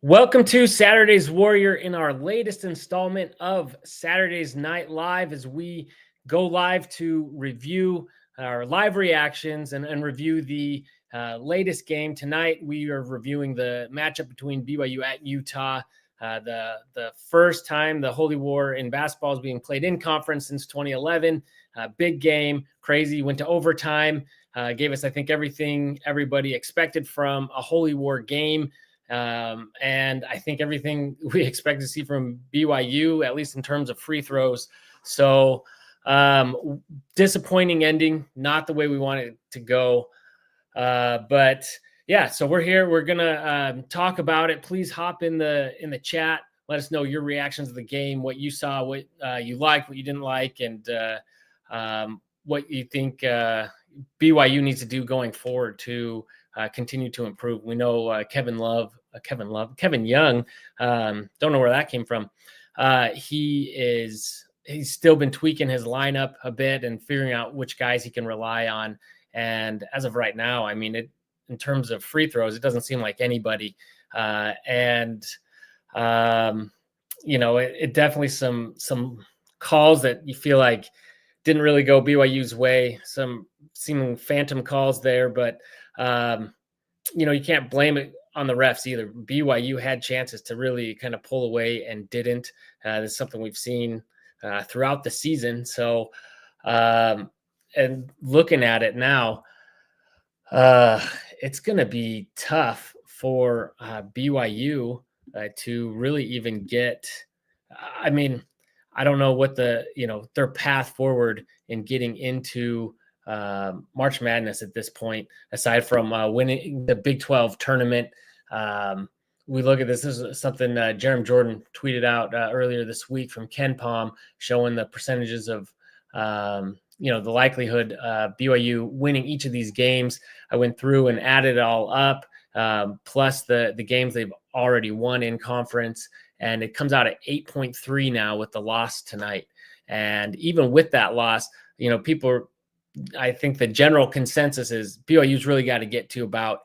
Welcome to Saturday's Warrior in our latest installment of Saturday's Night Live as we go live to review our live reactions and review the latest game. Tonight, we are reviewing the matchup between BYU at Utah. The first time the Holy War in basketball is being played in conference since 2011. Big game, crazy, went to overtime, gave us, I think, everything everybody expected from a Holy War game. And I think everything we expect to see from BYU, at least in terms of free throws. So disappointing ending, not the way we wanted it to go. But yeah, so we're here. We're gonna talk about it. Please hop in the chat. Let us know your reactions to the game, what you saw, what you liked, what you didn't like, and what you think BYU needs to do going forward to continue to improve. We know Kevin Young, don't know where that came from. He's still been tweaking his lineup a bit and figuring out which guys he can rely on. And as of right now, I mean, in terms of free throws, it doesn't seem like anybody. It definitely some calls that you feel like didn't really go BYU's way. Some seeming phantom calls there, but you can't blame it on the refs either. BYU had chances to really kind of pull away and didn't. This is something we've seen throughout the season. So, and looking at it now, it's going to be tough for BYU to really even get. I mean, I don't know what their path forward in getting into March Madness at this point, aside from winning the Big 12 tournament. We look at this is something Jerem Jordan tweeted out earlier this week from Ken Palm, showing the percentages of the likelihood BYU winning each of these games. I went through and added it all up, plus the games they've already won in conference, and it comes out at 8.3 now with the loss tonight. And even with that loss, I think the general consensus is BYU's really got to get to about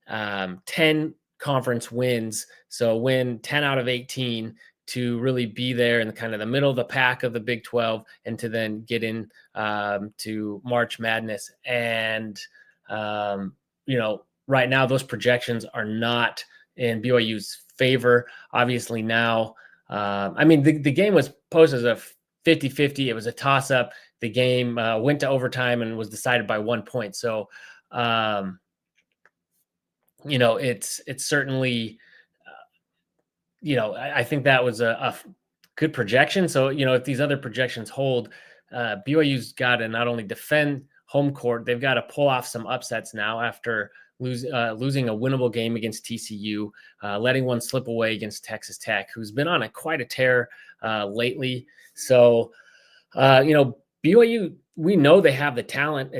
10 conference wins. So win 10 out of 18 to really be there in kind of the middle of the pack of the Big 12 and to then get in to March Madness. And, right now those projections are not in BYU's favor. Obviously now, the game was posed as a 50-50. It was a toss-up. The game went to overtime and was decided by 1 point. So, it's certainly, I think that was a good projection. So, if these other projections hold, BYU's got to not only defend home court, they've got to pull off some upsets now after losing a winnable game against TCU, letting one slip away against Texas Tech, who's been on quite a tear lately. So, BYU, we know they have the talent.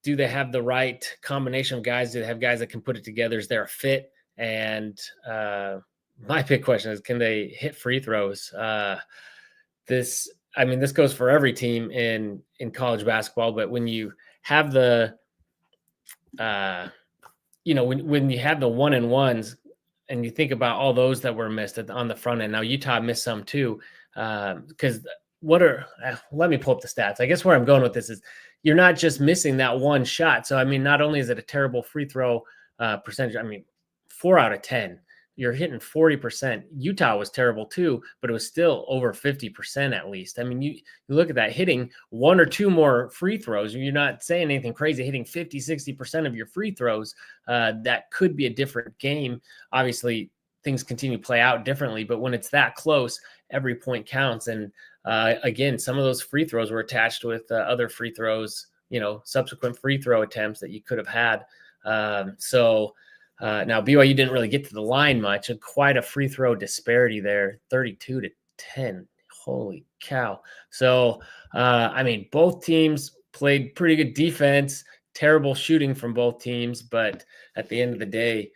Do they have the right combination of guys? Do they have guys that can put it together? Is there a fit? And my big question is, can they hit free throws? This goes for every team in college basketball, but when you have when you have the 1-and-1s and you think about all those that were missed on the front end, now Utah missed some too, because let me pull up the stats. I guess where I'm going with this is you're not just missing that one shot. So, not only is it a terrible free throw percentage, 4 out of 10, you're hitting 40%. Utah was terrible too, but it was still over 50% at least. You look at that, hitting one or two more free throws, you're not saying anything crazy, hitting 50, 60% of your free throws, that could be a different game. Obviously, things continue to play out differently, but when it's that close, every point counts. And again, some of those free throws were attached with other free throws, subsequent free throw attempts that you could have had. Now BYU didn't really get to the line much, and quite a free throw disparity there, 32-10. Holy cow. So, both teams played pretty good defense, terrible shooting from both teams. But at the end of the day,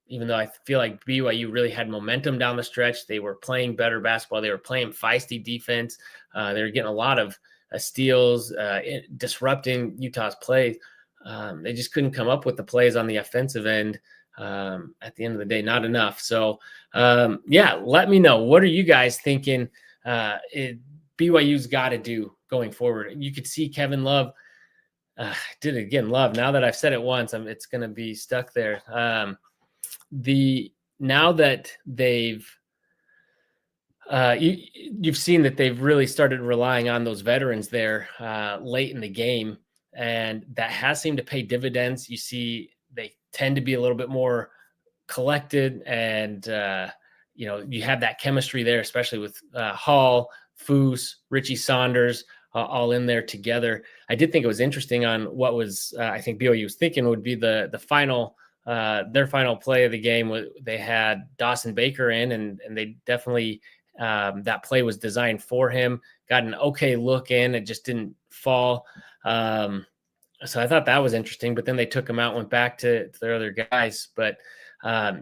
even though I feel like BYU really had momentum down the stretch, they were playing better basketball. They were playing feisty defense. They were getting a lot of steals, disrupting Utah's play. They just couldn't come up with the plays on the offensive end at the end of the day, not enough. So, yeah, let me know. What are you guys thinking BYU's got to do going forward? You could see Kevin Love did it again. Love. Now that I've said it once, it's going to be stuck there. The Now that they've you've seen that they've really started relying on those veterans there late in the game, and that has seemed to pay dividends. You see, they tend to be a little bit more collected, and you have that chemistry there, especially with Hall, Foose, Richie Saunders, all in there together. I did think it was interesting on what was I think BYU was thinking would be the final their final play of the game. They had Dawson Baker in, and they definitely that play was designed for him. Got an okay look in, it just didn't fall. So I thought that was interesting, but then they took him out, went back to their other guys. But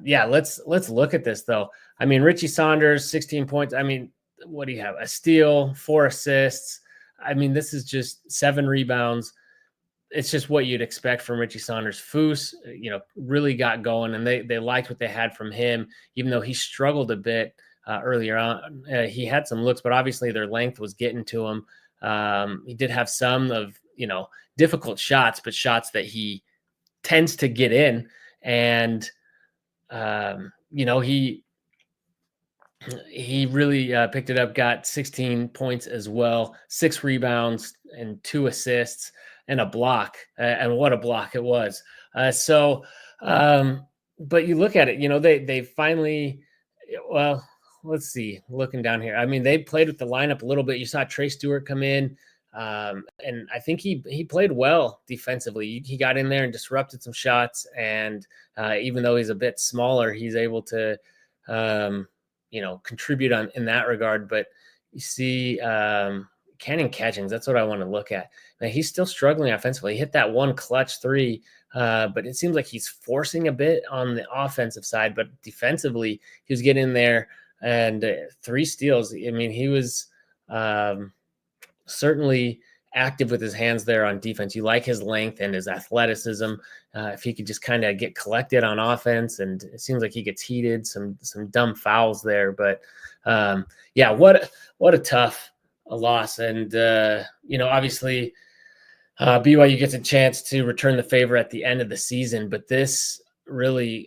yeah, let's look at this though. I mean, Richie Saunders, 16 points. I mean, what do you have? A steal, 4 assists. I mean, this is just 7 rebounds. It's just what you'd expect from Richie Saunders. Foose, really got going, and they liked what they had from him, even though he struggled a bit earlier on. He had some looks, but obviously their length was getting to him. He did have some of, difficult shots, but shots that he tends to get in. And, he really picked it up, got 16 points as well, 6 rebounds and 2 assists and a block. And what a block it was. But you look at it, they finally, well, let's see, looking down here. I mean, they played with the lineup a little bit. You saw Trey Stewart come in. And I think he played well defensively. He got in there and disrupted some shots. And even though he's a bit smaller, he's able to, contribute in that regard. But you see, Cannon Catchings, that's what I want to look at. Now, he's still struggling offensively. He hit that one clutch 3, but it seems like he's forcing a bit on the offensive side. But defensively, he was getting in there and 3 steals. I mean, he was certainly active with his hands there on defense. You like his length and his athleticism. If he could just kind of get collected on offense, and it seems like he gets heated, some dumb fouls there. But yeah, what a tough loss. And obviously BYU gets a chance to return the favor at the end of the season, but this really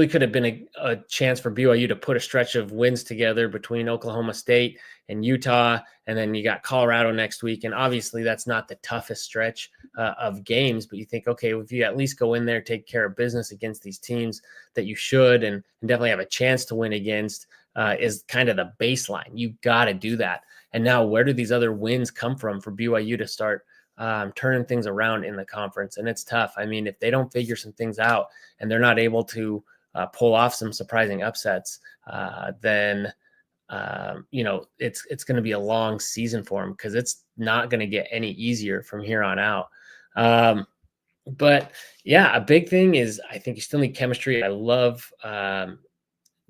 could have been a chance for BYU to put a stretch of wins together between Oklahoma State and Utah, and then you got Colorado next week. And obviously that's not the toughest stretch of games, but you think, okay, if you at least go in there, take care of business against these teams that you should and definitely have a chance to win against, is kind of the baseline. You got to do that. And now where do these other wins come from for BYU to start turning things around in the conference? And it's tough. I mean, if they don't figure some things out and they're not able to pull off some surprising upsets, then it's going to be a long season for them, because it's not going to get any easier from here on out. But yeah, a big thing is I think you still need chemistry. I love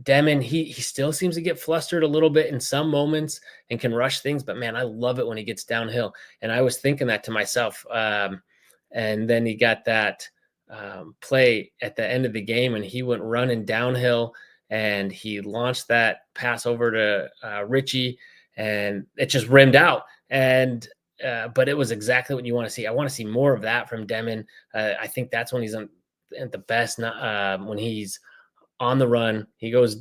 Demon. He still seems to get flustered a little bit in some moments and can rush things, but man, I love it when he gets downhill. And I was thinking that to myself. And then he got that play at the end of the game, and he went running downhill, and he launched that pass over to Richie, and it just rimmed out. And but it was exactly what you want to see. I want to see more of that from Demon. I think that's when he's at the best. When he's on the run, he goes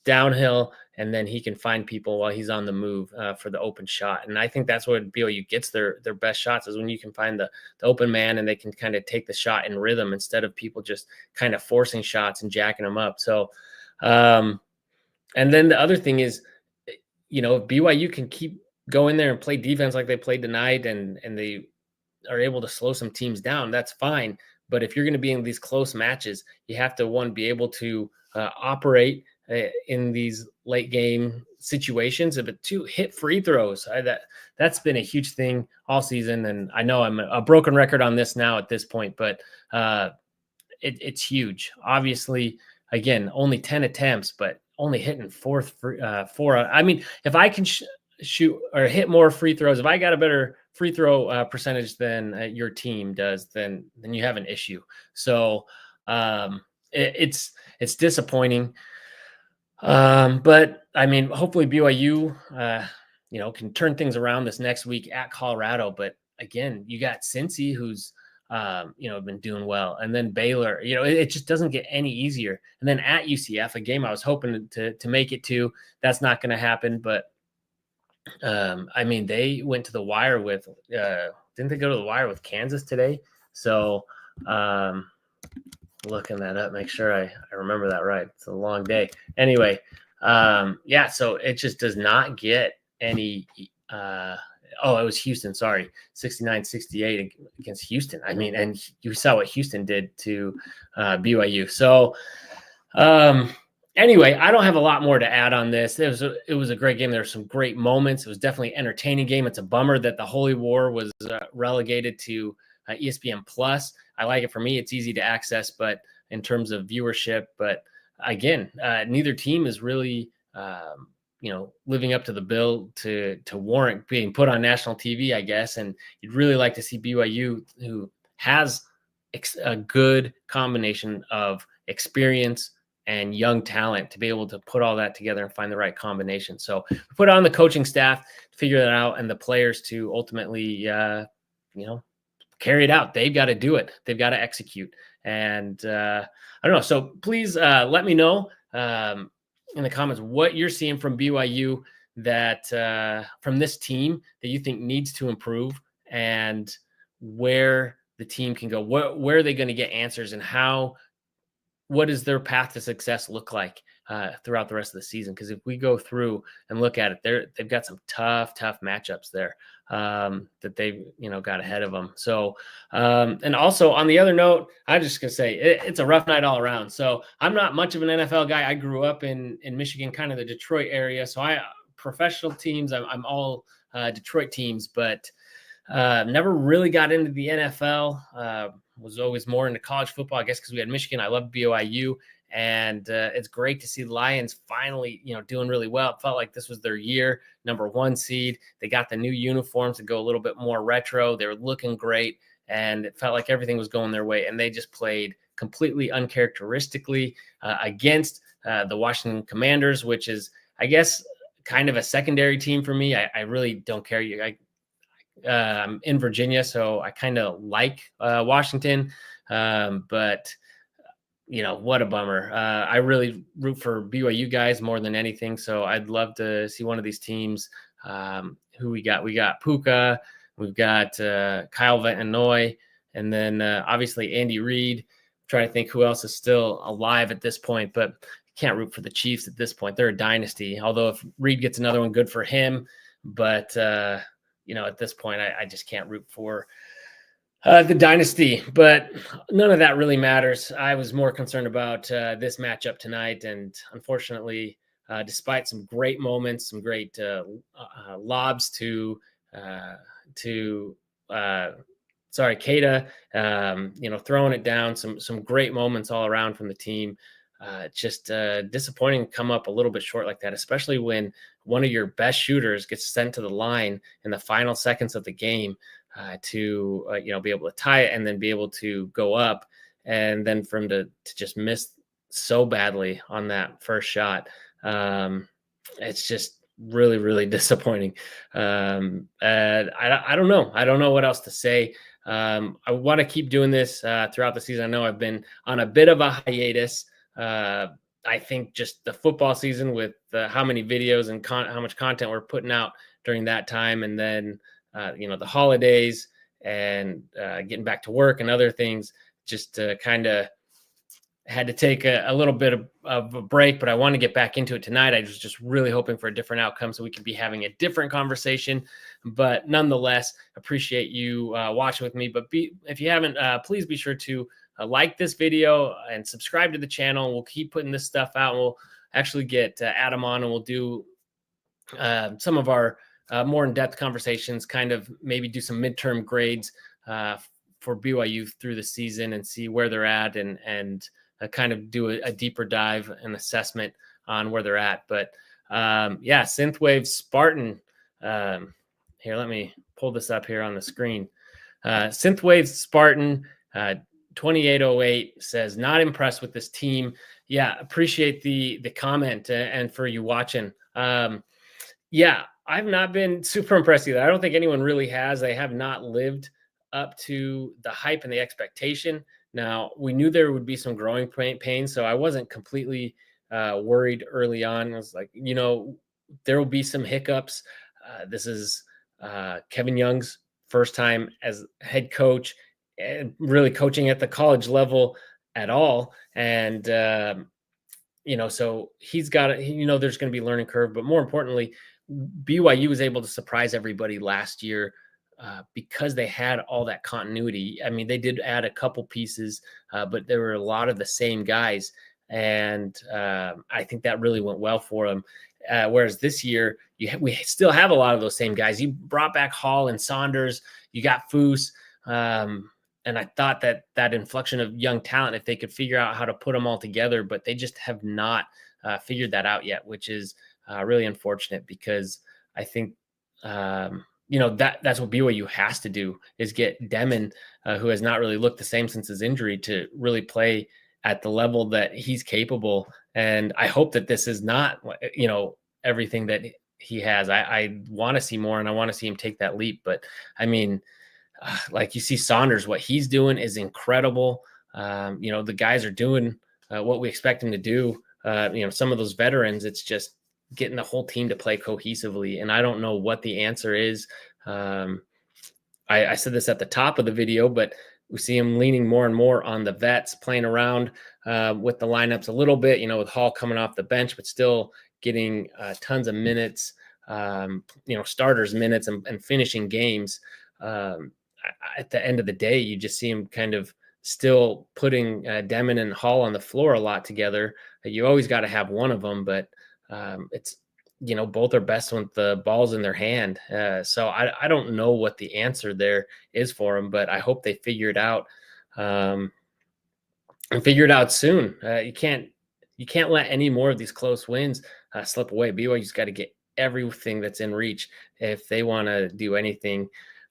downhill, and then he can find people while he's on the move for the open shot. And I think that's what BYU gets their best shots, is when you can find the open man and they can kind of take the shot in rhythm instead of people just kind of forcing shots and jacking them up. So, and then the other thing is, if BYU can keep going there and play defense like they played tonight, and they are able to slow some teams down, that's fine. But if you're going to be in these close matches, you have to, be able to operate in these late game situations, but 2, hit free throws. That's been a huge thing all season. And I know I'm a broken record on this now at this point, but it's huge. Obviously, again, only 10 attempts, but only hitting 4. I mean, if I can shoot or hit more free throws, if I got a better free throw percentage than your team does, then you have an issue. So It's disappointing. But I mean, hopefully BYU, can turn things around this next week at Colorado. But again, you got Cincy, who's been doing well, and then Baylor. It just doesn't get any easier. And then at UCF, a game I was hoping to make it to. That's not going to happen. But I mean, they went to the wire with. Didn't they go to the wire with Kansas today? So. Looking that up, make sure I remember that right. It's a long day. Anyway, so it just does not get any. It was Houston. Sorry, 69-68 against Houston. I mean, and you saw what Houston did to BYU. So, anyway, I don't have a lot more to add on this. It was a great game. There were some great moments. It was definitely an entertaining game. It's a bummer that the Holy War was relegated to ESPN Plus. I like it. For me, it's easy to access, but in terms of viewership, but again, neither team is really, living up to the bill to warrant being put on national TV, I guess. And you'd really like to see BYU, who has a good combination of experience and young talent, to be able to put all that together and find the right combination. So we put on the coaching staff to figure that out, and the players to ultimately, carry it out. They've got to do it. They've got to execute. And I don't know. So please let me know in the comments what you're seeing from BYU that from this team that you think needs to improve, and where the team can go. Where are they going to get answers, and what does their path to success look like throughout the rest of the season? Because if we go through and look at it, they've got some tough matchups there that they've got ahead of them. So, and also on the other note, I'm just gonna say it's a rough night all around. So I'm not much of an NFL guy. I grew up in Michigan, kind of the Detroit area. So professional teams, I'm all Detroit teams, but never really got into the NFL. Was always more into college football, I guess, because we had Michigan. I love BYU, and it's great to see the Lions finally, doing really well. It felt like this was their year, number 1 seed. They got the new uniforms to go a little bit more retro. They were looking great, and it felt like everything was going their way. And they just played completely uncharacteristically against the Washington Commanders, which is, I guess, kind of a secondary team for me. I really don't care. I'm in Virginia, so I kind of like Washington, but what a bummer. I really root for BYU guys more than anything, so I'd love to see one of these teams. Who we got? We got Puka, we've got Kyle Van Noy, and then obviously Andy Reid. I'm trying to think who else is still alive at this point, but can't root for the Chiefs at this point. They're a dynasty. Although if Reid gets another one, good for him, but at this point, I just can't root for the dynasty. But none of that really matters. I was more concerned about this matchup tonight, and unfortunately, despite some great moments, some great lobs to Keita, throwing it down, some great moments all around from the team. Just disappointing to come up a little bit short like that, especially when one of your best shooters gets sent to the line in the final seconds of the game to be able to tie it and then be able to go up, and then for him to just miss so badly on that first shot. It's just really, really disappointing. And I don't know. I don't know what else to say. I want to keep doing this throughout the season. I know I've been on a bit of a hiatus. I think just the football season with how many videos and how much content we're putting out during that time, and then the holidays and getting back to work and other things, just kind of had to take a little bit of a break. But I want to get back into it tonight. I was just really hoping for a different outcome so we could be having a different conversation. But nonetheless, appreciate you watching with me. But if you haven't, please be sure to like this video and subscribe to the channel. We'll keep putting this stuff out. We'll actually get Adam on, and we'll do some of our more in-depth conversations, kind of maybe do some midterm grades for BYU through the season and see where they're at, and kind of do a deeper dive and assessment on where they're at. But Synthwave Spartan. Here, let me pull this up here on the screen. Synthwave Spartan 2808 says, not impressed with this team. Yeah, appreciate the comment and for you watching. Yeah, I've not been super impressed either. I don't think anyone really has. They have not lived up to the hype and the expectation. Now, we knew there would be some growing pain, so I wasn't completely worried early on. I was like, there will be some hiccups. This is Kevin Young's first time as head coach and really coaching at the college level at all. And so he's got it. There's going to be a learning curve, but more importantly, BYU was able to surprise everybody last year because they had all that continuity. I mean, they did add a couple pieces, but there were a lot of the same guys, and I think that really went well for them. Whereas this year, we still have a lot of those same guys. You brought back Hall and Saunders. You got Foose. And I thought that inflection of young talent, if they could figure out how to put them all together, but they just have not figured that out yet, which is really unfortunate because I think, that's what BYU has to do is get Demon, who has not really looked the same since his injury, to really play at the level that he's capable. And I hope that this is not, everything that he has. I want to see more and I want to see him take that leap. But I mean, like you see Saunders, what he's doing is incredible. The guys are doing what we expect them to do. Some of those veterans, it's just getting the whole team to play cohesively. And I don't know what the answer is. I said this at the top of the video, but we see him leaning more and more on the vets, playing around with the lineups a little bit, with Hall coming off the bench, but still getting tons of minutes, starters minutes and finishing games. At the end of the day, you just see him kind of still putting Demon and Hall on the floor a lot together. You always got to have one of them, but it's, both are best when the ball's in their hand. So I don't know what the answer there is for them, but I hope they figure it out and figure it out soon. You can't let any more of these close wins slip away. BYU's got to get everything that's in reach if they want to do anything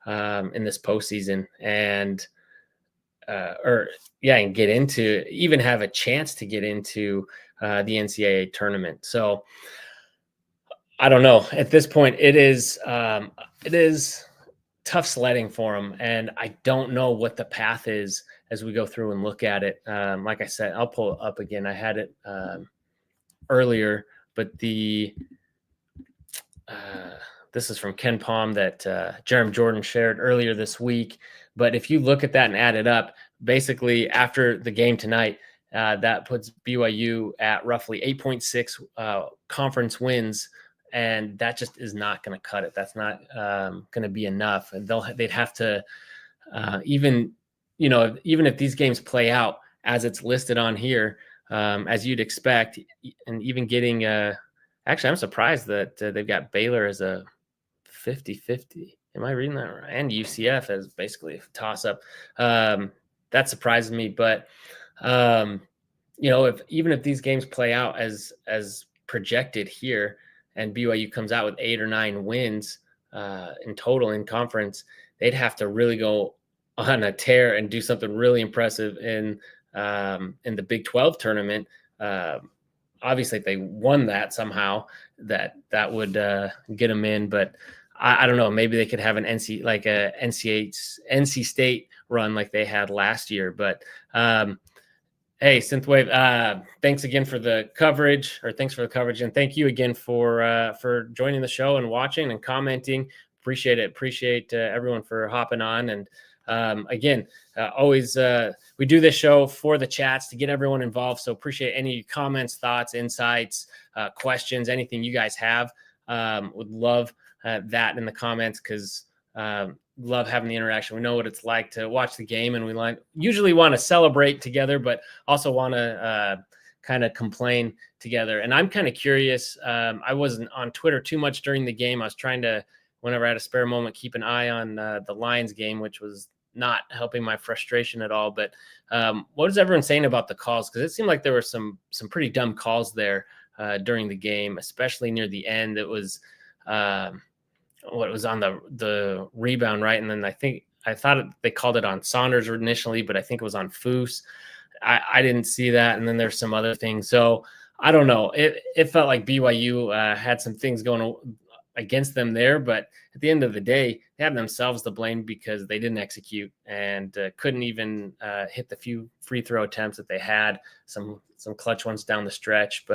in this postseason and get into, even have a chance to get into the NCAA tournament. So I don't know. At this point, it is tough sledding for them, and I don't know what the path is as we go through and look at it. Like I said, I'll pull it up again. I had it earlier, but this is from Ken Palm that Jerem Jordan shared earlier this week. But if you look at that and add it up, basically after the game tonight, that puts BYU at roughly 8.6 conference wins, and that just is not going to cut it. That's not going to be enough. And they'd have to even if these games play out as it's listed on here, as you'd expect, and even getting actually, I'm surprised that they've got Baylor as a 50-50. Am I reading that right? And UCF as basically a toss-up. That surprises me. But, if these games play out as projected here and BYU comes out with 8 or 9 wins in total in conference, they'd have to really go on a tear and do something really impressive in the Big 12 tournament. Obviously, if they won that somehow, that would get them in. But I don't know. Maybe they could have an NC State run like they had last year. But hey, Synthwave, thanks again for the coverage, and thank you again for joining the show and watching and commenting. Appreciate it. Appreciate everyone for hopping on. And again, always we do this show for the chats to get everyone involved. So appreciate any comments, thoughts, insights, questions, anything you guys have. Would love that in the comments because love having the interaction. We know what it's like to watch the game, and we usually want to celebrate together, but also want to kind of complain together. And I'm kind of curious. I wasn't on Twitter too much during the game. I was trying to, whenever I had a spare moment, keep an eye on the Lions game, which was not helping my frustration at all. But what is everyone saying about the calls? Because it seemed like there were some pretty dumb calls there during the game, especially near the end. It was what was on the rebound, right? And then I think I thought they called it on Saunders initially, but I think it was on Foose. I didn't see that. And then there's some other things. So I don't know. It felt like BYU had some things going against them there, but at the end of the day, they have themselves to blame because they didn't execute and couldn't even hit the few free throw attempts that they had. Some clutch ones down the stretch,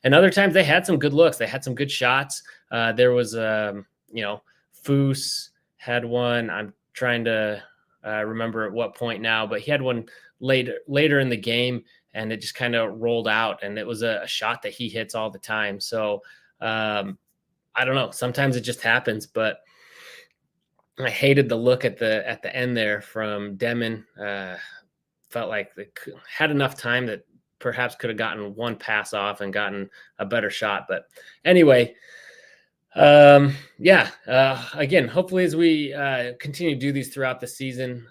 and other times they had some good looks. They had some good shots. There was Foose had one. I'm trying to remember at what point now, but he had one later in the game, and it just kind of rolled out, and it was a shot that he hits all the time. So I don't know. Sometimes it just happens, but I hated the look at the end there from Demon. Felt like they had enough time that perhaps could have gotten one pass off and gotten a better shot. But anyway, again, hopefully as we continue to do these throughout the season,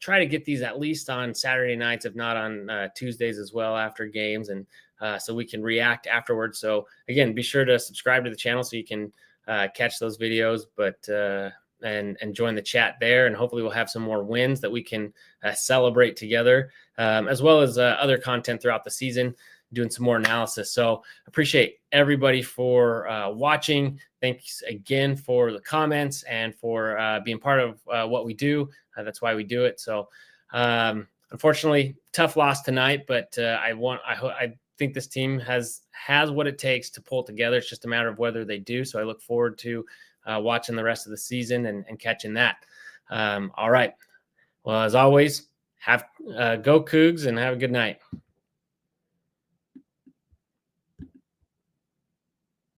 try to get these at least on Saturday nights, if not on Tuesdays as well after games, and so we can react afterwards. So again, be sure to subscribe to the channel so you can catch those videos, and join the chat there. And hopefully we'll have some more wins that we can celebrate together, as well as other content throughout the season, doing some more analysis. So appreciate everybody for watching. Thanks again for the comments and for being part of what we do. That's why we do it. So unfortunately, tough loss tonight, but I think this team has what it takes to pull together. It's just a matter of whether they do. So I look forward to watching the rest of the season and catching that. All right. Well, as always, go Cougs and have a good night.